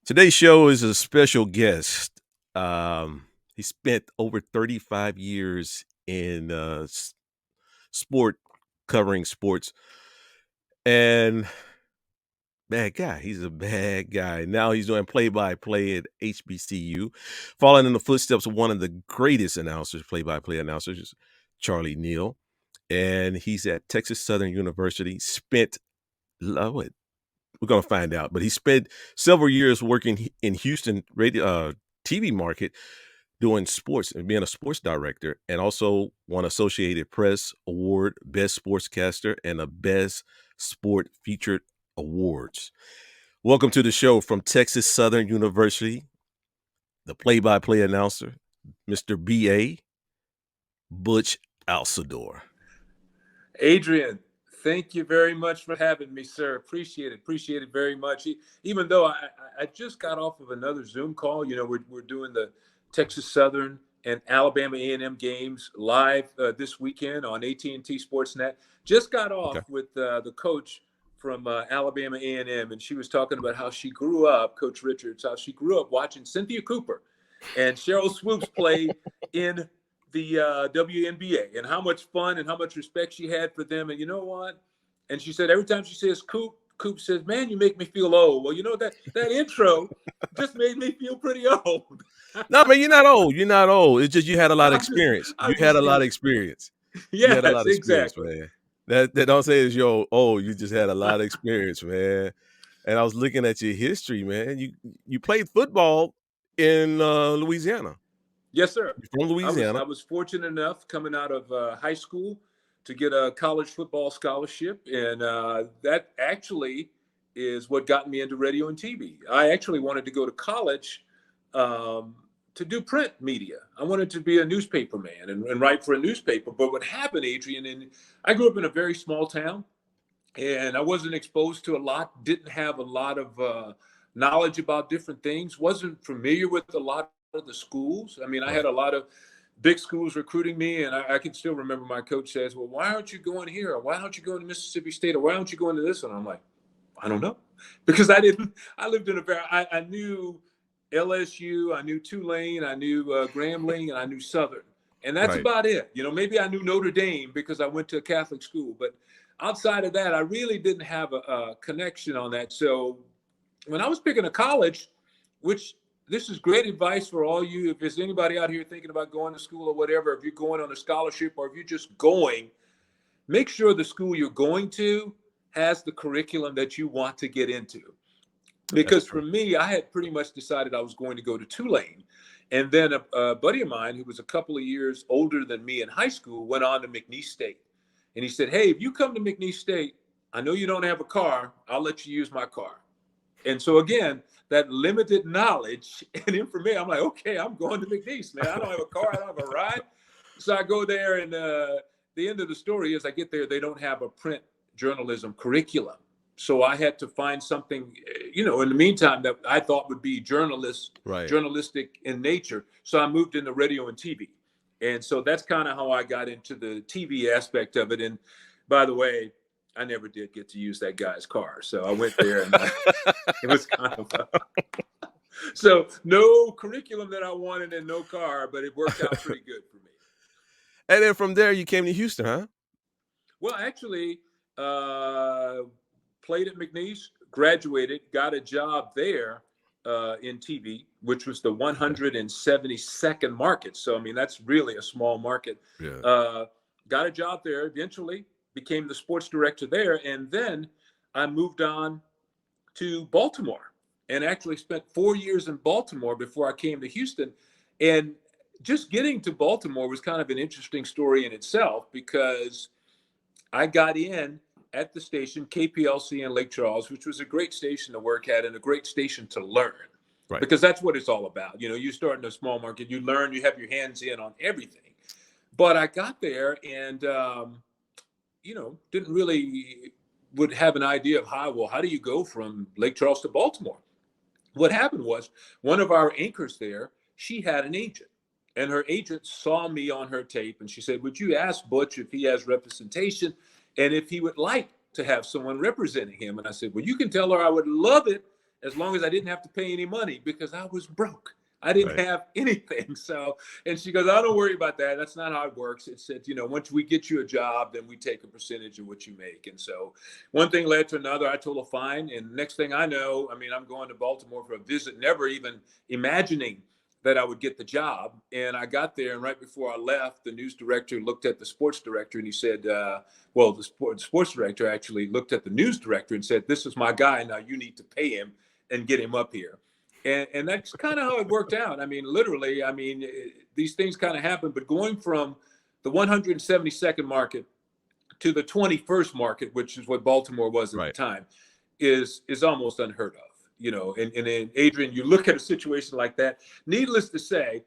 Today's show is a special guest. He spent over 35 years in sport, covering sports, and bad guy. He's a bad guy. Now he's doing play-by-play at HBCU, following in the footsteps of one of the greatest announcers, play-by-play announcers, Charlie Neal. And he's at Texas Southern University. Spent, love it. We're gonna find out, but he spent several years working in Houston radio TV market doing sports and being a sports director, and also won Associated Press Award, Best Sportscaster, and a Best Sport Featured Awards. Welcome to the show from Texas Southern University, the play-by-play announcer, Mr. B.A. Butch Alsandor. Adrian, thank you very much for having me, sir. Appreciate it very much. Even though I just got off of another Zoom call, we're doing the Texas Southern and Alabama A&M games live this weekend on AT&T Sportsnet. Just got off with the coach from Alabama A&M, and she was talking about how she grew up, Coach Richards, how she grew up watching Cynthia Cooper and Cheryl Swoops play in the WNBA, and how much fun and how much respect she had for them. And you know what? And she said every time she says Coop says, "Man, you make me feel old." Well, that intro just made me feel pretty old. No, man, you're not old. You're not old. It's just you had a lot of experience. You had a lot of experience. Yes, you had a lot of experience, exactly. man. That don't say it's your old. You just had a lot of experience, man. And I was looking at your history, man. You played football in Louisiana. Yes, sir. You're from Louisiana. I was fortunate enough coming out of high school to get a college football scholarship, and that actually is what got me into radio and TV. I actually wanted to go to college to do print media. I wanted to be a newspaper man and write for a newspaper. But what happened, Adrian, and I grew up in a very small town, and I wasn't exposed to a lot, didn't have a lot of knowledge about different things, wasn't familiar with a lot of the schools. I mean, I had a lot of big schools recruiting me, and I can still remember my coach says, "Well, why aren't you going here? Or why don't you go to Mississippi State? Or why don't you go into this one?" I'm like, I don't know, because I lived in I knew LSU, I knew Tulane, I knew Grambling, and I knew Southern, and that's about it. Maybe I knew Notre Dame because I went to a Catholic school, but outside of that, I really didn't have a connection on that. So when I was picking a college, which this is great advice for all you, if there's anybody out here thinking about going to school or whatever, if you're going on a scholarship or if you're just going, make sure the school you're going to has the curriculum that you want to get into. Because for me, I had pretty much decided I was going to go to Tulane. And then a buddy of mine who was a couple of years older than me in high school went on to McNeese State. And he said, "Hey, if you come to McNeese State, I know you don't have a car. I'll let you use my car." And so again, that limited knowledge and information, I'm like, okay, I'm going to McNeese, man. I don't have a car, I don't have a ride. So I go there, and the end of the story is I get there, they don't have a print journalism curriculum. So I had to find something, in the meantime, that I thought would be journalistic in nature. So I moved into radio and TV. And so that's kind of how I got into the TV aspect of it. And by the way, I never did get to use that guy's car. So I went there, and it was kind of so no curriculum that I wanted and no car, but it worked out pretty good for me. And then from there, you came to Houston, huh? Well, actually, played at McNeese, graduated, got a job there in TV, which was the 172nd market. So, I mean, that's really a small market. Yeah. Got a job there eventually, became the sports director there. And then I moved on to Baltimore and actually spent 4 years in Baltimore before I came to Houston. And just getting to Baltimore was kind of an interesting story in itself, because I got in at the station, KPLC in Lake Charles, which was a great station to work at and a great station to learn. Right. Because that's what it's all about. You start in a small market, you learn, you have your hands in on everything. But I got there and, didn't really would have an idea of how do you go from Lake Charles to Baltimore? What happened was one of our anchors there, she had an agent, and her agent saw me on her tape, and she said, "Would you ask Butch if he has representation and if he would like to have someone representing him?" And I said, "Well, you can tell her I would love it as long as I didn't have to pay any money because I was broke. I didn't Right. have anything. So, and she goes, "I don't worry about that. That's not how it works." It said, once we get you a job, then we take a percentage of what you make. And so one thing led to another. I told her fine. And next thing I know, I'm going to Baltimore for a visit, never even imagining that I would get the job. And I got there, and right before I left, the news director looked at the sports director and he said, the sports director actually looked at the news director and said, "This is my guy. Now you need to pay him and get him up here." And that's kind of how it worked out. Literally, these things kind of happen, but going from the 172nd market to the 21st market, which is what Baltimore was at the Right. time, is almost unheard of. And Adrian, you look at a situation like that, needless to say,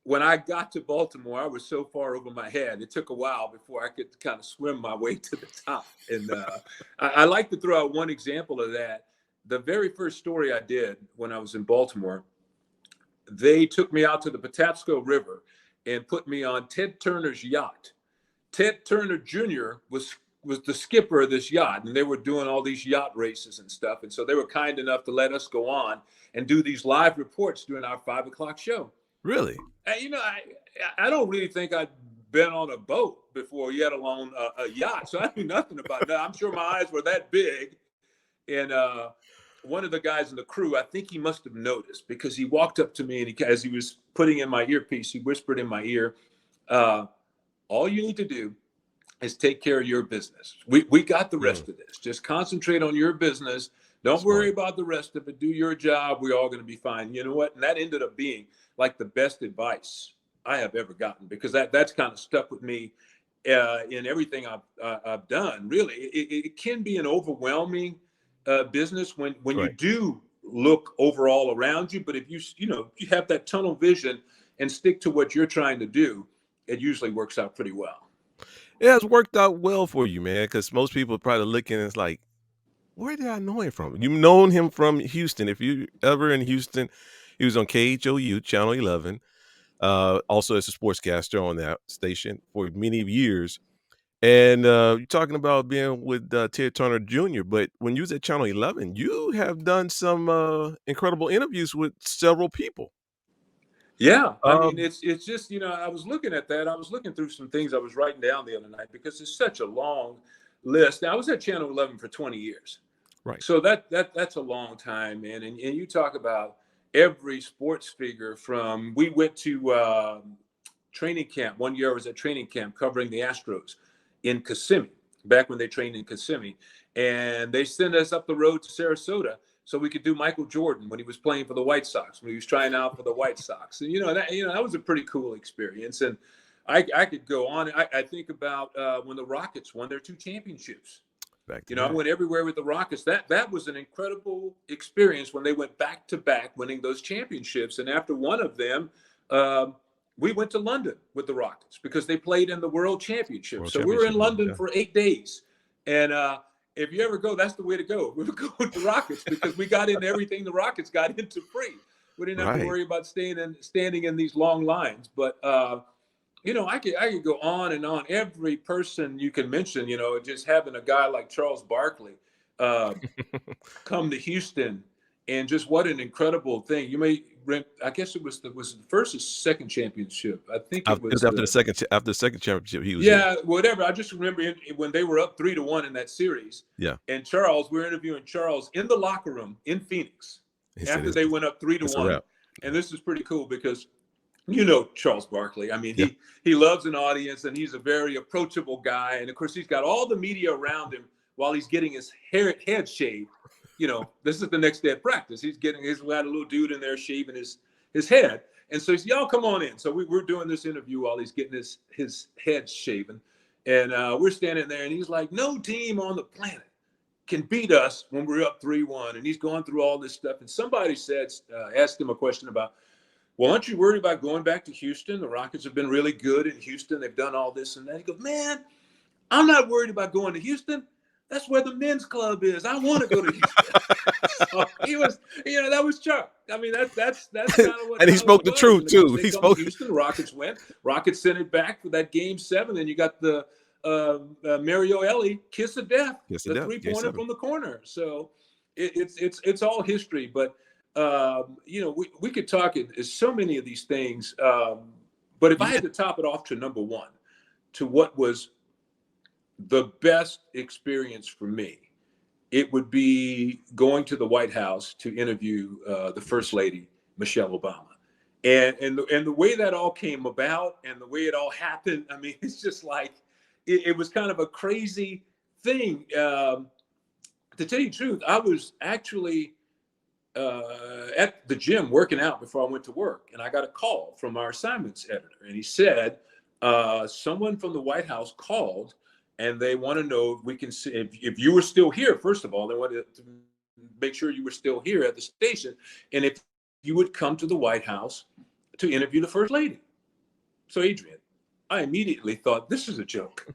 when I got to Baltimore, I was so far over my head. It took a while before I could kind of swim my way to the top. And I like to throw out one example of that. The very first story I did when I was in Baltimore, they took me out to the Patapsco River and put me on Ted Turner's yacht. Ted Turner Jr. was the skipper of this yacht, and they were doing all these yacht races and stuff. And so they were kind enough to let us go on and do these live reports during our 5 o'clock show. Really? And, I don't really think I'd been on a boat before, yet alone a yacht. So I knew nothing about that. I'm sure my eyes were that big. And one of the guys in the crew, I think he must have noticed, because he walked up to me and as he was putting in my earpiece, he whispered in my ear, "All you need to do is take care of your business. We got the rest of this. Just concentrate on your business. Don't worry about the rest of it. Do your job. We're all going to be fine." You know what? And that ended up being like the best advice I have ever gotten, because that's kind of stuck with me in everything I've done. Really, it can be an overwhelming business when you do look overall around you, but if you have that tunnel vision and stick to what you're trying to do, it usually works out pretty well. Yeah, it's worked out well for you, man, because most people probably looking and it's like, where did I know him from? You've known him from Houston. If you ever in Houston, he was on KHOU, Channel 11, also as a sportscaster on that station for many years. And you're talking about being with Ted Turner Jr., but when you was at Channel 11, you have done some incredible interviews with several people. Yeah, Um, it's just, I was looking at that. I was looking through some things I was writing down the other night, because it's such a long list. Now, I was at Channel 11 for 20 years. right. So that's a long time, man. And you talk about every sports figure. We went to training camp. One year I was at training camp covering the Astros in Kissimmee, back when they trained in Kissimmee. And they sent us up the road to Sarasota so we could do Michael Jordan when he was playing for the White Sox, when he was trying out for the White Sox. And, that was a pretty cool experience. And I could go on. I think about when the Rockets won their 2 championships. Back to I back. went everywhere with the Rockets. That was an incredible experience when they went back to back winning those championships. And after one of them, we went to London with the Rockets because they played in the World Championship. World So we were in Championship, London yeah. for 8 days. And if you ever go, that's the way to go. We would go with the Rockets because we got into everything the Rockets got into free. We didn't have to Right. worry about standing in these long lines. But I could go on and on. Every person you can mention, just having a guy like Charles Barkley come to Houston, and just what an incredible thing. I guess it was the first or second championship. I think it was After the second championship, he was yeah, whatever. I just remember when they were up 3-1 in that series. Yeah. And we're interviewing Charles in the locker room in Phoenix He said after they went up it's a 3-1. wrap. And this is pretty cool because Charles Barkley. Yeah. He loves an audience, and he's a very approachable guy. And of course, he's got all the media around him while he's getting his head shaved. This is the next day at practice. He's got a little dude in there shaving his head. And so he's, "Y'all come on in." So we're doing this interview while he's getting his head shaven. And we're standing there, and he's like, "No team on the planet can beat us when we're up 3-1. And he's going through all this stuff. And somebody asked him a question about, "Well, aren't you worried about going back to Houston? The Rockets have been really good in Houston. They've done all this and that." He goes, "Man, I'm not worried about going to Houston. That's where the men's club is. I want to go to Houston." So he was, that was Chuck. That's kind of what. And he spoke the truth too. He spoke. Houston, the Rockets went. Rockets sent it back for that game 7, and you got the Mario Ellie kiss of death, the 3-pointer from the corner. So it's all history, but we could talk so many of these things. But if I Yeah. had to top it off to number one, to what was the best experience for me, it would be going to the White House to interview the First Lady, Michelle Obama. And the way that all came about and the way it all happened, I mean, it's just like, it was kind of a crazy thing. To tell you the truth, I was actually at the gym working out before I went to work, and I got a call from our assignments editor, and he said, someone from the White House called, and they want to know if we can see if you were still here. First of all, they wanted to make sure you were still here at the station, and if you would come to the White House to interview the First Lady. So, Adrian, I immediately thought, this is a joke.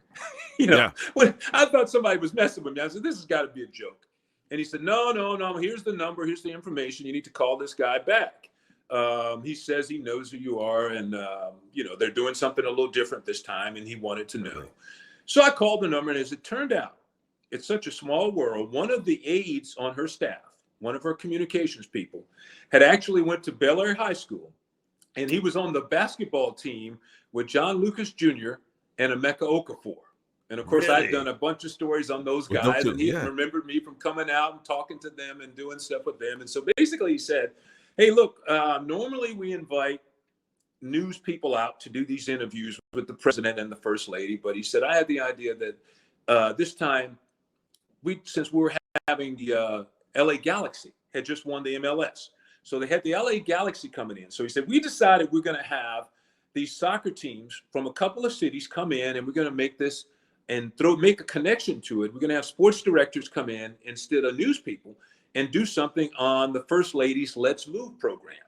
Yeah. When I thought somebody was messing with me, I said, this has got to be a joke. And he said, no, here's the number, here's the information. You need to call this guy back. He says he knows who you are, and they're doing something a little different this time, and he wanted to know. Really? So I called the number, and as it turned out, it's such a small world. One of the aides on her staff, one of her communications people, had actually went to Bel Air High School, and he was on the basketball team with John Lucas Jr. and Emeka Okafor. And of course, Really? I'd done a bunch of stories on those With guys, those two, and he yeah. remembered me from coming out and talking to them and doing stuff with them. And so basically he said, hey, look, normally we invite news people out to do these interviews with the president and the first lady. But he said, I had the idea that this time, since we were having the LA Galaxy had just won the MLS. So they had the LA Galaxy coming in. So he said, we decided we're going to have these soccer teams from a couple of cities come in, and we're going to make this and make a connection to it. We're going to have sports directors come in instead of news people and do something on the First Lady's Let's Move program,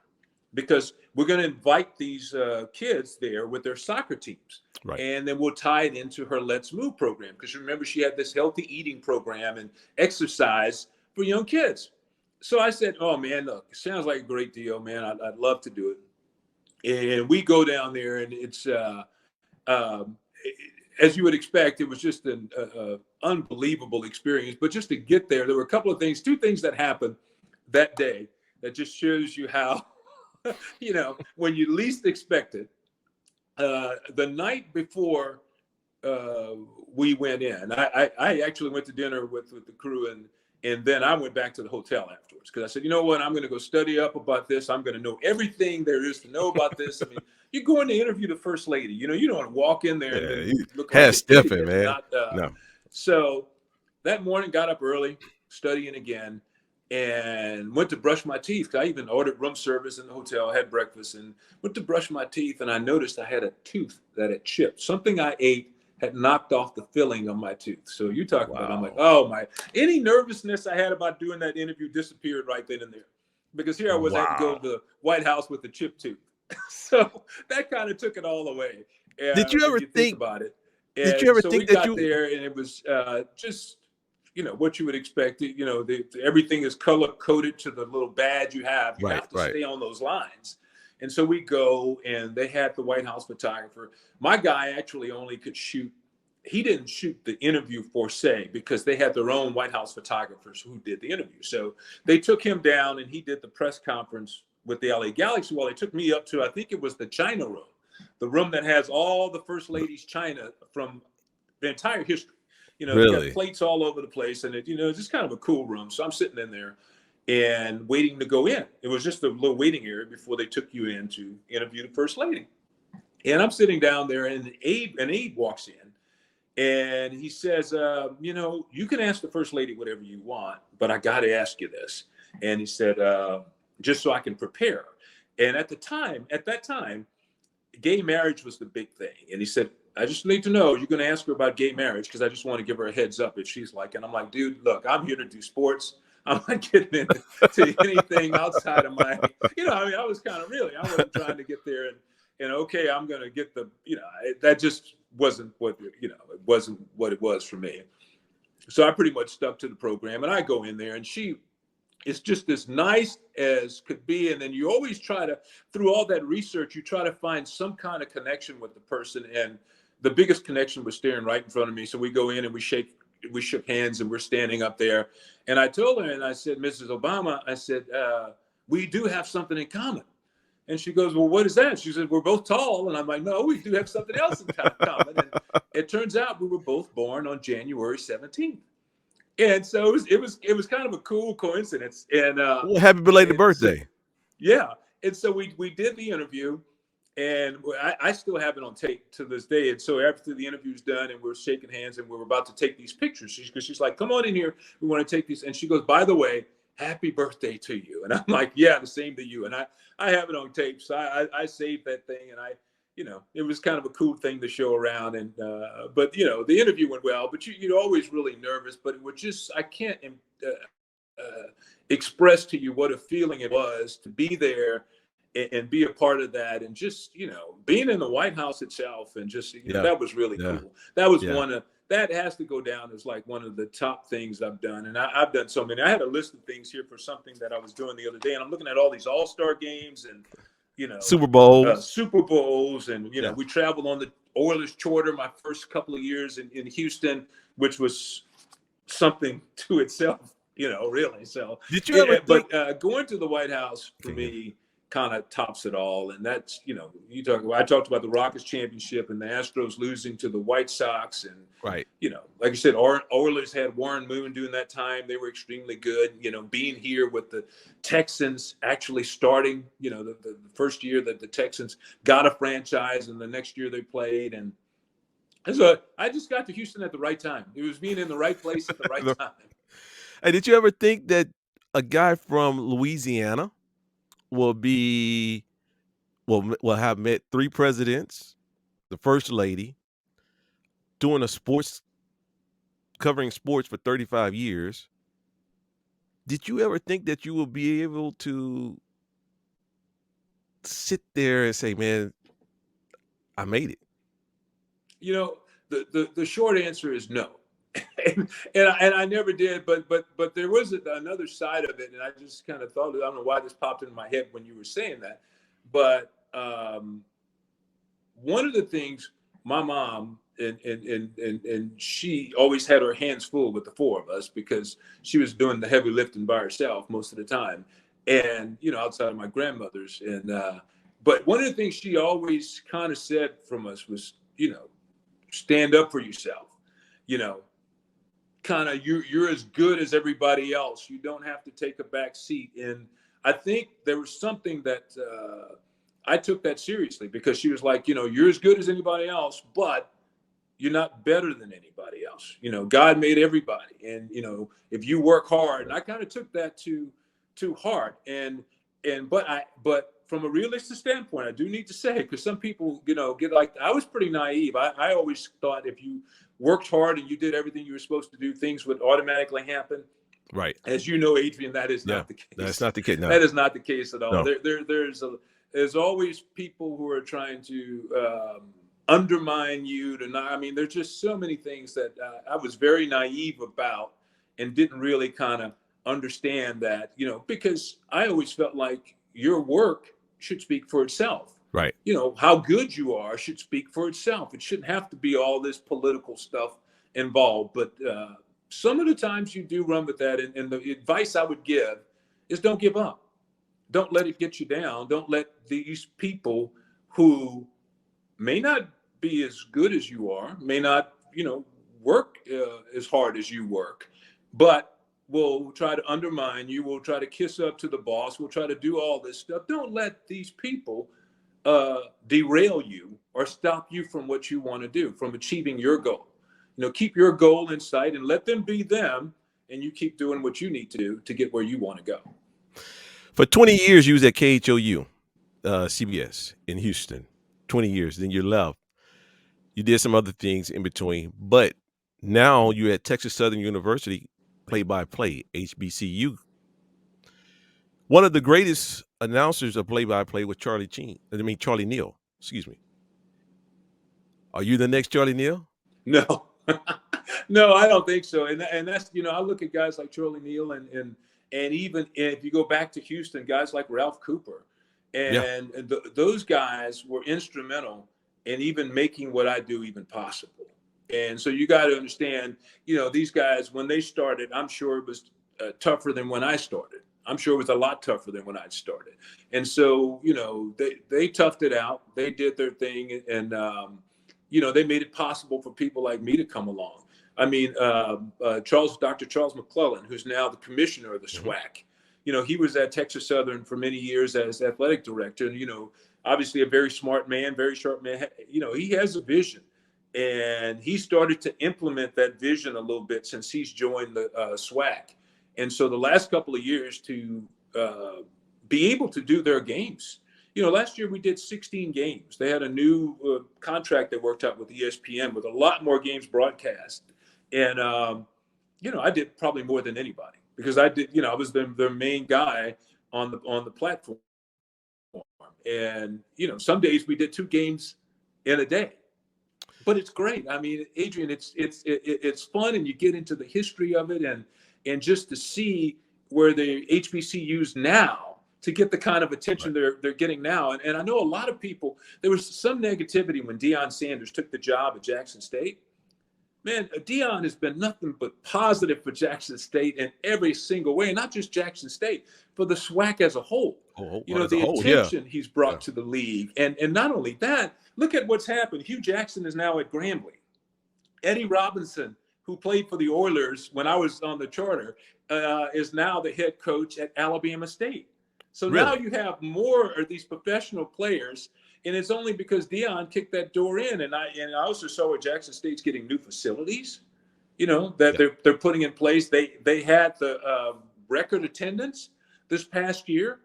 because we're going to invite these kids there with their soccer teams. Right. And then we'll tie it into her Let's Move program. Because remember, she had this healthy eating program and exercise for young kids. So I said, oh, man, look, it sounds like a great deal, man. I'd love to do it. And we go down there, and it's as you would expect, it was just an unbelievable experience. But just to get there were a couple of things, two things that happened that day that just shows you how, when you least expect it. The night before we went in, I actually went to dinner with the crew, and then I went back to the hotel afterwards, because I said, you know what, I'm going to go study up about this. I'm going to know everything there is to know about this. I mean, you're going to interview the First Lady. You don't want to walk in there and then look like Stepping, man. No. So that morning, got up early, studying again, and went to brush my teeth. I even ordered room service in the hotel, had breakfast, and went to brush my teeth. And I noticed I had a tooth that had chipped. Something I ate had knocked off the filling on my tooth. So you talk about, I'm like, oh, any nervousness I had about doing that interview disappeared right then and there. Because here I was, I had to go to the White House with the chipped tooth. So that kind of took it all away. Did you ever think about it? Did you ever so think we that got there, and it was just, what you would expect. Everything is color coded to the little badge you have. You have to stay on those lines. And so we go, and they had the White House photographer. My guy actually only could shoot. He didn't shoot the interview for se, because they had their own White House photographers who did the interview. So they took him down, and he did the press conference with the LA Galaxy. Well, they took me up to, I think it was the China room, the room that has all the First Lady's China from the entire history. They got plates all over the place, and it's just kind of a cool room. So I'm sitting in there and waiting to go in. It was just a little waiting area before they took you in to interview the First Lady. And I'm sitting down there, and an aide walks in, and he says, you can ask the First Lady whatever you want, but I got to ask you this. And he said, just so I can prepare. And at that time, gay marriage was the big thing. And he said, I just need to know, you're going to ask her about gay marriage, because I just want to give her a heads up if she's like. And I'm like, dude, look, I'm here to do sports. I'm not getting into anything outside of my, I was kind of I wasn't trying to get there and okay, I'm going to get the, that just wasn't what, it wasn't what it was for me. So I pretty much stuck to the program, and I go in there, and she is just as nice as could be. And then you always try to, through all that research, you try to find some kind of connection with the person. And the biggest connection was staring right in front of me. So we go in and we shake we shook hands and we're standing up there. And I told her, and I said, Mrs. Obama, I said, we do have something in common. And she goes, well, what is that? She said, we're both tall. And I'm like, no, we do have something else in common. And it turns out we were both born on January 17th. And so it was kind of a cool coincidence. And well, happy belated birthday. So, yeah. And so we did the interview, and I still have it on tape to this day. And so after the interview's done and we're shaking hands and we're about to take these pictures, she's like, come on in here. We want to take these. And she goes, by the way, happy birthday to you. And I'm like, yeah, the same to you. And I have it on tape. So I saved that thing, and it was kind of a cool thing to show around. And, but the interview went well, but you're always really nervous, but it was just, I can't express to you what a feeling it was to be there and be a part of that. And just, being in the White House itself, and just, that was really cool. That was that has to go down as like one of the top things I've done. And I've done so many. I had a list of things here for something that I was doing the other day, and I'm looking at all these all-star games and, Super Bowls, and we traveled on the Oilers charter my first couple of years in Houston, which was something to itself, really. So did you ever think? But going to the White House for me kind of tops it all. And that's, I talked about the Rockets championship and the Astros losing to the White Sox. And, right. Like you said, Oilers had Warren Moon during that time. They were extremely good. Being here with the Texans actually starting, the first year that the Texans got a franchise, and the next year they played. And so I just got to Houston at the right time. It was being in the right place at the right time. Hey, did you ever think that a guy from Louisiana will have met 3 presidents, the first lady, doing covering sports for 35 years? Did you ever think that you will be able to sit there and say, man, I made it? The short answer is no. and I never did, but there was another side of it, and I just kind of thought, I don't know why this popped into my head when you were saying that, but one of the things my mom and she always had her hands full with the 4 of us, because she was doing the heavy lifting by herself most of the time, and outside of my grandmother's. And but one of the things she always kind of said from us was, stand up for yourself. Kind of you're as good as everybody else. You don't have to take a back seat. And I think there was something that I took that seriously, because she was like, you're as good as anybody else, but you're not better than anybody else. God made everybody, and if you work hard. And I kind of took that to heart. But from a realistic standpoint, I do need to say, because some people, get like, I was pretty naive. I always thought if you worked hard and you did everything you were supposed to do, things would automatically happen. Right. As you know, Adrian, that is not the case. That's not the case. No. That is not the case at all. No. There's always people who are trying to undermine you. There's just so many things that I was very naive about, and didn't really kind of understand that, because I always felt like your work should speak for itself. Right. How good you are should speak for itself. It shouldn't have to be all this political stuff involved. But some of the times you do run with that. And the advice I would give is, don't give up. Don't let it get you down. Don't let these people who may not be as good as you are, may not, work as hard as you work, but will try to undermine you, will try to kiss up to the boss, will try to do all this stuff. Don't let these people derail you or stop you from what you want to do, from achieving your goal. Keep your goal in sight and let them be them, and you keep doing what you need to do to get where you want to go. For 20 years, you was at KHOU, CBS in Houston, 20 years. Then you left. You did some other things in between, but now you're at Texas Southern University, Playbyplay, HBCU. One of the greatest announcers of Playbyplay was Charlie Neal. Excuse me. Are you the next Charlie Neal? No, no, I don't think so. And that's, I look at guys like Charlie Neal and even if you go back to Houston, guys like Ralph Cooper and those guys were instrumental in even making what I do even possible. And so you got to understand, these guys, when they started, I'm sure it was tougher than when I started. I'm sure it was a lot tougher than when I started. And so, they toughed it out. They did their thing. And, they made it possible for people like me to come along. I mean, Dr. Charles McClellan, who's now the commissioner of the SWAC, he was at Texas Southern for many years as athletic director. And, obviously a very smart man, very sharp man. He has a vision. And he started to implement that vision a little bit since he's joined the SWAC. And so the last couple of years to be able to do their games. Last year we did 16 games. They had a new contract they worked out with ESPN with a lot more games broadcast. And, I did probably more than anybody because I was their main guy on the platform. And, some days we did 2 games in a day. But it's great. I mean, Adrian, it's fun, and you get into the history of it, and just to see where the HBCUs now to get the kind of attention they're getting now. And I know a lot of people. There was some negativity when Deion Sanders took the job at Jackson State. Man, Deion has been nothing but positive for Jackson State in every single way, and not just Jackson State, for the SWAC as a whole. The attention he's brought to the league, and not only that. Look at what's happened. Hugh Jackson is now at Grambling. Eddie Robinson, who played for the Oilers when I was on the charter, is now the head coach at Alabama State. So now you have more of these professional players, and it's only because Deion kicked that door in. And I also saw where Jackson State's getting new facilities, that they're putting in place. They had the record attendance this past year.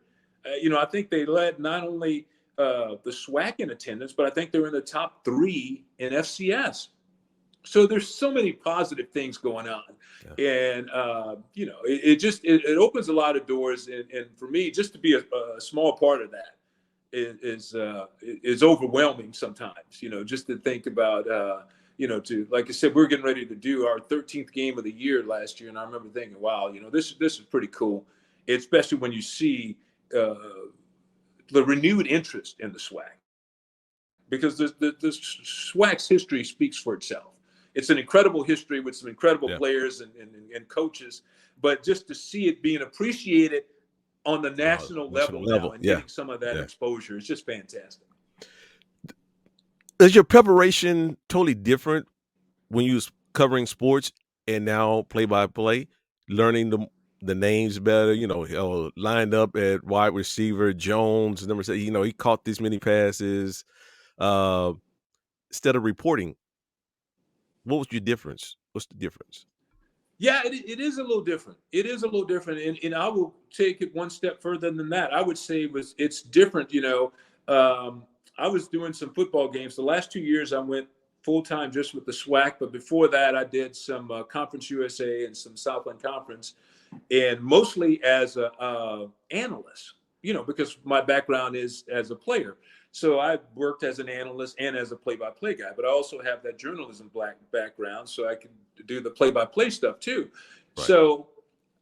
I think they led not only the SWAC in attendance, but I think they're in the top 3 in FCS. So there's so many positive things going on, and it opens a lot of doors. And for me, just to be a small part of that is overwhelming sometimes. Just to think about, like I said, we're getting ready to do our 13th game of the year last year, and I remember thinking, wow, this is pretty cool, especially when you see the renewed interest in the SWAC, because the SWAC's history speaks for itself. It's an incredible history with some incredible players and coaches, but just to see it being appreciated on the national level now and getting some of that exposure is just fantastic. Is your preparation totally different when you was covering sports and now play-by-play, learning the names better, lined up at wide receiver, Jones, number 7, he caught this many passes, instead of reporting? What was your difference? What's the difference? Yeah, it is a little different. It is a little different. And I will take it one step further than that. I would say it's different. I was doing some football games. The last 2 years I went full-time just with the SWAC. But before that, I did some Conference USA and some Southland Conference, and mostly as a analyst, because my background is as a player. So I worked as an analyst and as a play-by-play guy, but I also have that journalism background, so I can do the play-by-play stuff too. Right. So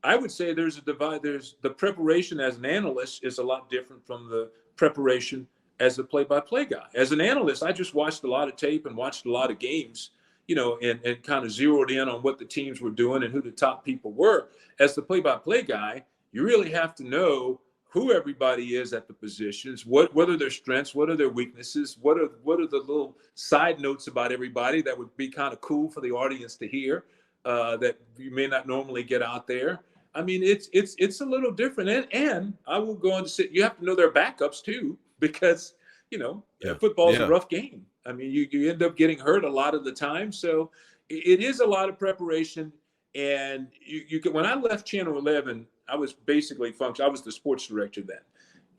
I would say there's a divide. There's the preparation as an analyst is a lot different from the preparation as a play-by-play guy. As an analyst, I just watched a lot of tape and watched a lot of games, and kind of zeroed in on what the teams were doing and who the top people were. As the play-by-play guy, you really have to know who everybody is at the positions, what are their strengths, what are their weaknesses, what are the little side notes about everybody that would be kind of cool for the audience to hear, that you may not normally get out there. I mean, it's a little different, and I will go on to say you have to know their backups too, because football's a rough game. I mean, you end up getting hurt a lot of the time, so it is a lot of preparation. And when I left Channel 11. I was basically I was the sports director then.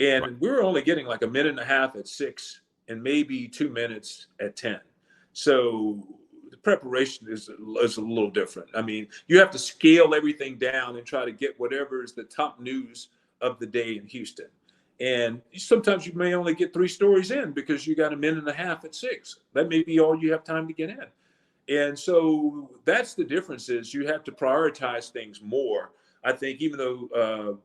And we were only getting like a minute and a half at 6 and maybe 2 minutes at 10. So the preparation is a little different. I mean, you have to scale everything down and try to get whatever is the top news of the day in Houston. And sometimes you may only get 3 stories in because you got a minute and a half at 6. That may be all you have time to get in. And so that's the difference, is you have to prioritize things more. I think even though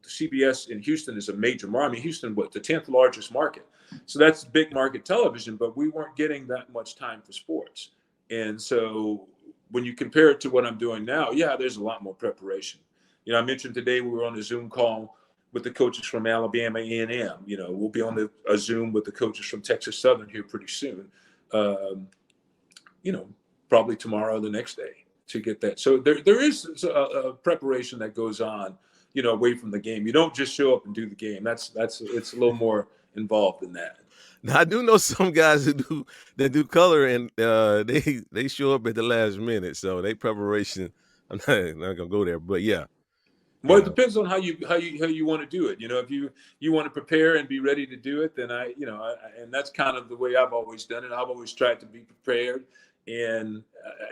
CBS in Houston is a major market, I mean, Houston was the 10th largest market. So that's big market television, but we weren't getting that much time for sports. And so when you compare it to what I'm doing now, yeah, there's a lot more preparation. I mentioned today we were on a Zoom call with the coaches from Alabama A&M. We'll be on a Zoom with the coaches from Texas Southern here pretty soon. Probably tomorrow or the next day to get that. So there is a preparation that goes on, away from the game. You don't just show up and do the game. It's a little more involved than that. Now I do know some guys that do color, and they show up at the last minute, so they preparation. I'm not gonna go there, but yeah, Well, you it know. depends on how you want to do it. If you want to prepare and be ready to do it, then and that's kind of the way I've always done it. I've always tried to be prepared. And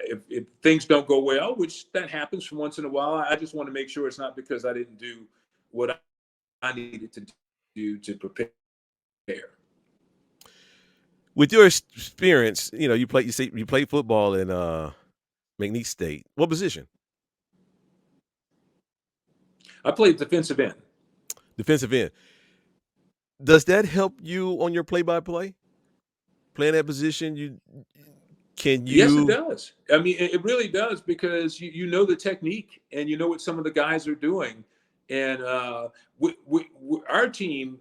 if things don't go well, which that happens from once in a while, I just want to make sure it's not because I didn't do what I needed to do to prepare. With your experience, you played football in McNeese State. What position? I played defensive end. Defensive end. Does that help you on your play-by-play? Playing that position, Yes, it does. I mean, it really does, because you know the technique and you know what some of the guys are doing. And our team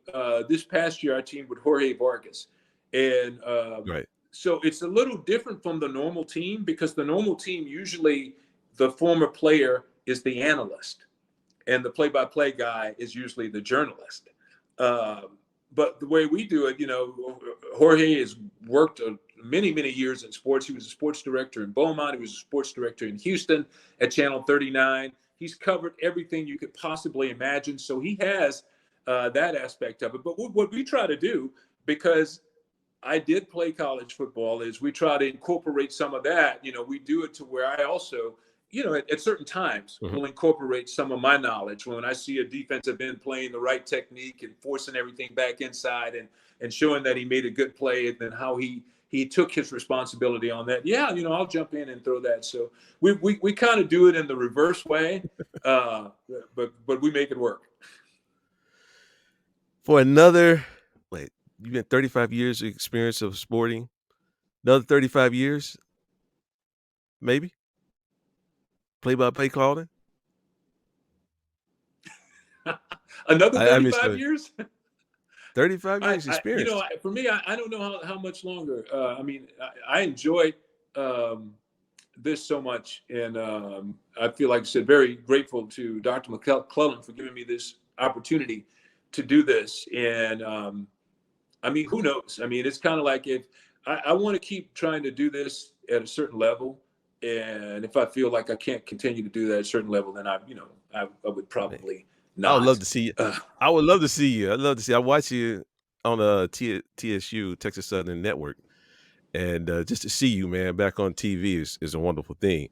this past year, our team with Jorge Vargas, and right. so it's a little different from the normal team, because the normal team usually the former player is the analyst, and the play-by-play guy is usually the journalist. But the way we do it, Jorge has worked many, many years in sports. He was a sports director in Beaumont. He was a sports director in Houston at Channel 39. He's covered everything you could possibly imagine. So he has that aspect of it. But what we try to do, because I did play college football, is we try to incorporate some of that. We do it to where I also, at certain times, will incorporate some of my knowledge. When I see a defensive end playing the right technique and forcing everything back inside and showing that he made a good play, and then how he took his responsibility on that. Yeah, I'll jump in and throw that. So we kind of do it in the reverse way, but we make it work. For another, you've been 35 years of experience of sporting. Another 35 years, maybe? Play-by-play calling? Another I mean, 35 years? 35 years experience. For me, I don't know how much longer. I enjoy this so much, and I feel, like I said, very grateful to Dr. McClellan for giving me this opportunity to do this. And who knows? It's kind of like, if I want to keep trying to do this at a certain level, and if I feel like I can't continue to do that at a certain level, then I would probably not. I would love to see you. I would love to see you. I'd love to see. I watch you on TSU, Texas Southern Network, and just to see you, man, back on TV is a wonderful thing.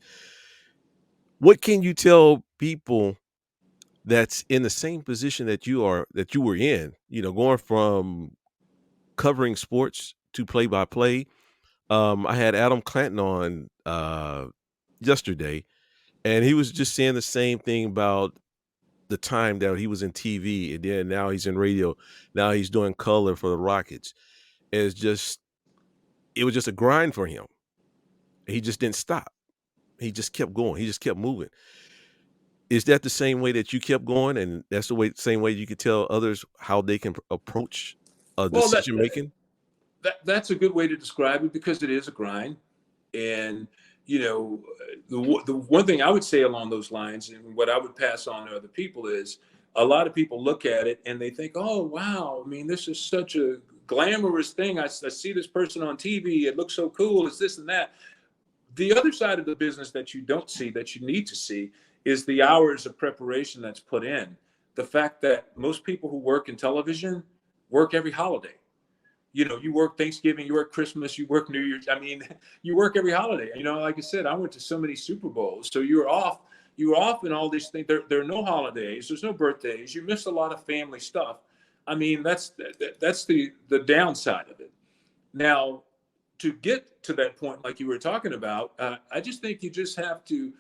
What can you tell people that's in the same position that you were in? Going from covering sports to play-by-play. I had Adam Clanton on yesterday, and he was just saying the same thing about the time that he was in TV, and then now he's in radio. Now he's doing color for the Rockets. It was just a grind for him. He just didn't stop. He just kept going. He just kept moving. Is that the same way that you kept going, and that's same way you could tell others how they can approach decision making? That's a good way to describe it, because it is a grind. And the one thing I would say along those lines, and what I would pass on to other people, is a lot of people look at it and they think, oh wow, this is such a glamorous thing. I see this person on TV, it looks so cool, it's this and that. The other side of the business that you don't see, that you need to see, is the hours of preparation that's put in. The fact that most people who work in television work every holiday. You work Thanksgiving, you work Christmas, you work New Year's. You work every holiday. Like I said, I went to so many Super Bowls. So you were off in all these things. There are no holidays. There's no birthdays. You miss a lot of family stuff. That's the downside of it. Now, to get to that point, like you were talking about, I just think you just have to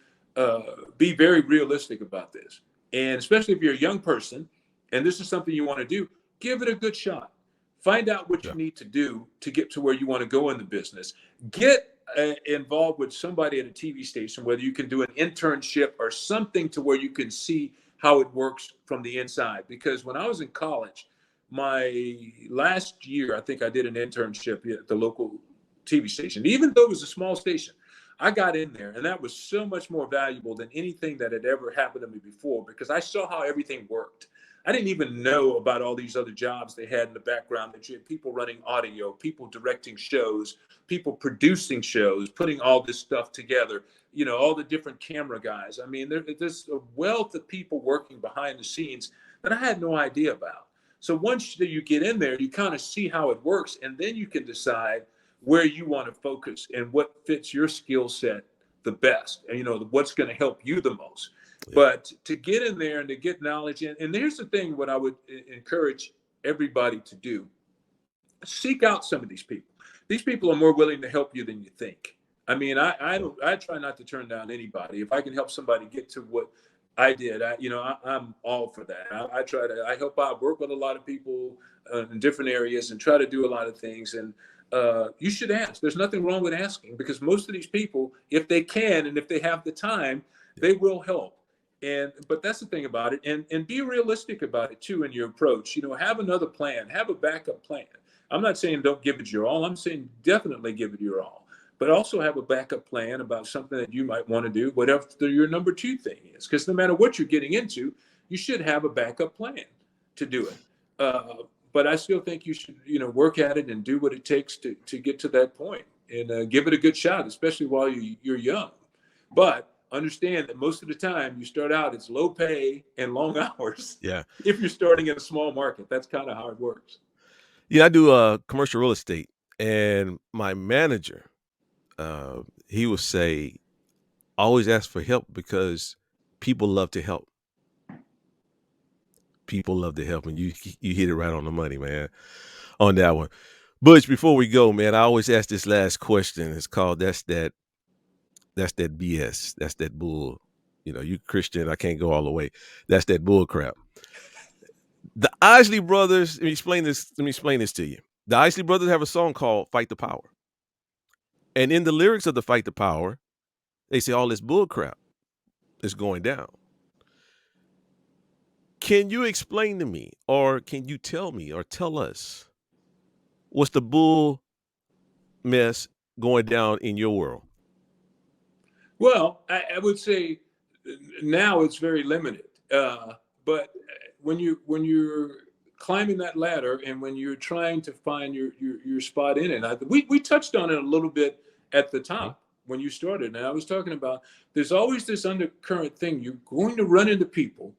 be very realistic about this. And especially if you're a young person and this is something you want to do, give it a good shot. Find out what you need to do to get to where you want to go in the business. Get involved with somebody at a TV station, whether you can do an internship or something to where you can see how it works from the inside. Because when I was in college, my last year, I think I did an internship at the local TV station. Even though it was a small station, I got in there, and that was so much more valuable than anything that had ever happened to me before, because I saw how everything worked. I didn't even know about all these other jobs they had in the background, that you had people running audio, people directing shows, people producing shows, putting all this stuff together, all the different camera guys. I mean, there's a wealth of people working behind the scenes that I had no idea about. So once you get in there, you kind of see how it works, and then you can decide where you want to focus and what fits your skill set the best, and what's going to help you the most. But to get in there and to get knowledge in, and here's the thing, what I would encourage everybody to do: seek out some of these people. These people are more willing to help you than you think. I mean, I try not to turn down anybody. If I can help somebody get to what I did, I'm all for that. I help out, work with a lot of people in different areas, and try to do a lot of things. And you should ask. There's nothing wrong with asking, because most of these people, if they can and if they have the time, they will help. But that's the thing about it, and be realistic about it too in your approach. Have another plan, have a backup plan. I'm not saying don't give it your all. I'm saying definitely give it your all, but also have a backup plan about something that you might want to do, whatever your number two thing is. Because no matter what you're getting into, you should have a backup plan to do it. But I still think you should, work at it and do what it takes to get to that point, and give it a good shot, especially while you're young. But understand that most of the time you start out, it's low pay and long hours. Yeah. If you're starting in a small market, that's kind of how it works. Yeah, I do commercial real estate, and my manager, he would say, always ask for help, because people love to help. People love to help, and you hit it right on the money, man, on that one. Butch, before we go, man, I always ask this last question. It's called that's that BS. That's that bull. You Christian, I can't go all the way. That's that bull crap. The Isley Brothers, let me explain this to you. The Isley Brothers have a song called Fight the Power. And in the lyrics of the Fight the Power, they say all this bull crap is going down. Can you explain to me, or can you tell me, or tell us, what's the bull mess going down in your world? Well, I would say now it's very limited. But when you're climbing that ladder, and when you're trying to find your spot in it, we touched on it a little bit at the top when you started. And I was talking about, there's always this undercurrent thing. You're going to run into people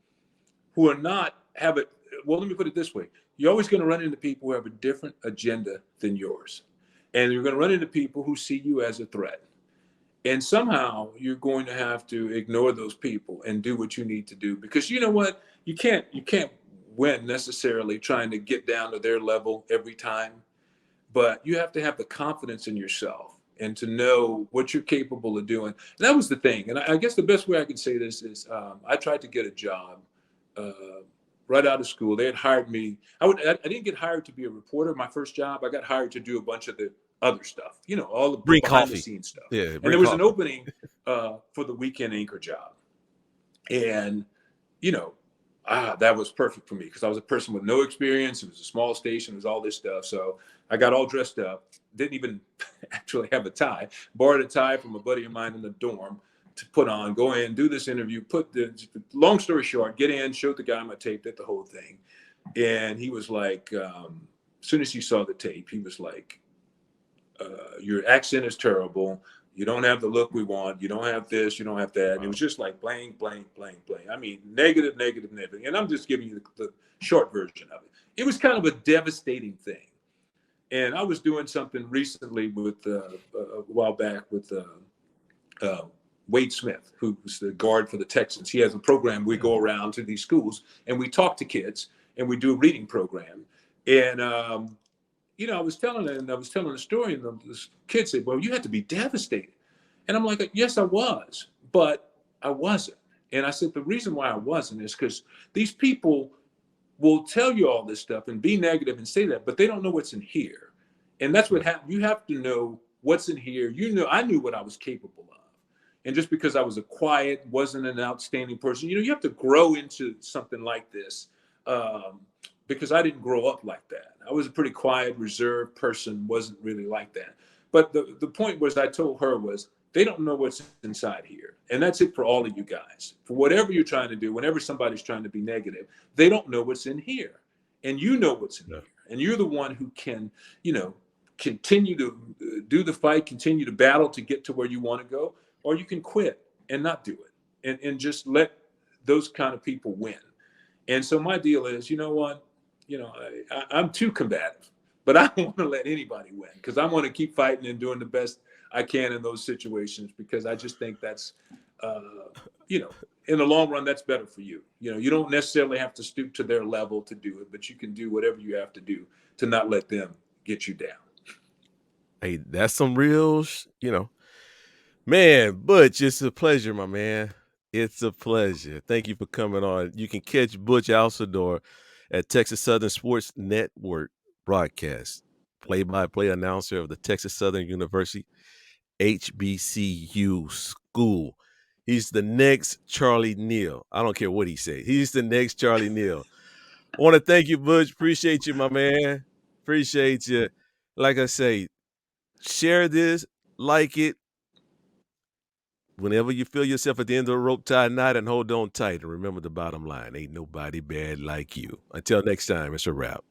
who are not have it. Well, let me put it this way: you're always going to run into people who have a different agenda than yours, and you're going to run into people who see you as a threat. And somehow you're going to have to ignore those people and do what you need to do, because you know what? You can't win necessarily trying to get down to their level every time, but you have to have the confidence in yourself and to know what you're capable of doing. And that was the thing. And I guess the best way I can say this is, I tried to get a job right out of school. They had hired me. I didn't get hired to be a reporter. My first job, I got hired to do a bunch of the other stuff, all the behind the scenes stuff. Yeah, and there was an opening for the weekend anchor job. And, that was perfect for me, because I was a person with no experience. It was a small station. It was all this stuff. So I got all dressed up, didn't even actually have a tie, borrowed a tie from a buddy of mine in the dorm to put on, go in, do this interview, long story short, get in, showed the guy my tape, did the whole thing. And he was like, as soon as he saw the tape, he was like, your accent is terrible. You don't have the look we want. You don't have this. You don't have that. And it was just like blank, blank, blank, blank. I mean, negative, negative, negative. And I'm just giving you the short version of it. It was kind of a devastating thing. And I was doing something recently with a while back with Wade Smith, who's the guard for the Texans. He has a program. We go around to these schools and we talk to kids, and we do a reading program. And I was telling a story, and this kid said, "Well, you had to be devastated." And I'm like, "Yes, I was, but I wasn't." And I said, the reason why I wasn't is because these people will tell you all this stuff and be negative and say that, but they don't know what's in here. And that's what happens. You have to know what's in here. I knew what I was capable of. And just because I was a quiet, wasn't an outstanding person, you have to grow into something like this. Because I didn't grow up like that. I was a pretty quiet, reserved person, wasn't really like that. But the point was, I told her was, they don't know what's inside here. And that's it for all of you guys. For whatever you're trying to do, whenever somebody's trying to be negative, they don't know what's in here. And you know what's in Yeah. here. And you're the one who can, continue to do the fight, continue to battle to get to where you want to go, or you can quit and not do it and just let those kind of people win. And so my deal is, you know what? I'm too combative, but I don't want to let anybody win, because I want to keep fighting and doing the best I can in those situations, because I just think that's, uh, in the long run, that's better for you. You don't necessarily have to stoop to their level to do it, but you can do whatever you have to do to not let them get you down. Hey, that's some real, man, Butch, it's a pleasure, my man. It's a pleasure. Thank you for coming on. You can catch Butch Alsandor at Texas Southern Sports Network broadcast, play-by-play announcer of the Texas Southern University HBCU school. He's the next Charlie Neal. I don't care what he says. He's the next Charlie Neal. I want to thank you, Butch. Appreciate you, my man. Appreciate you. Like I say, share this, like it. Whenever you feel yourself at the end of the rope, tie a knot and hold on tight. And remember the bottom line, ain't nobody bad like you. Until next time, it's a wrap.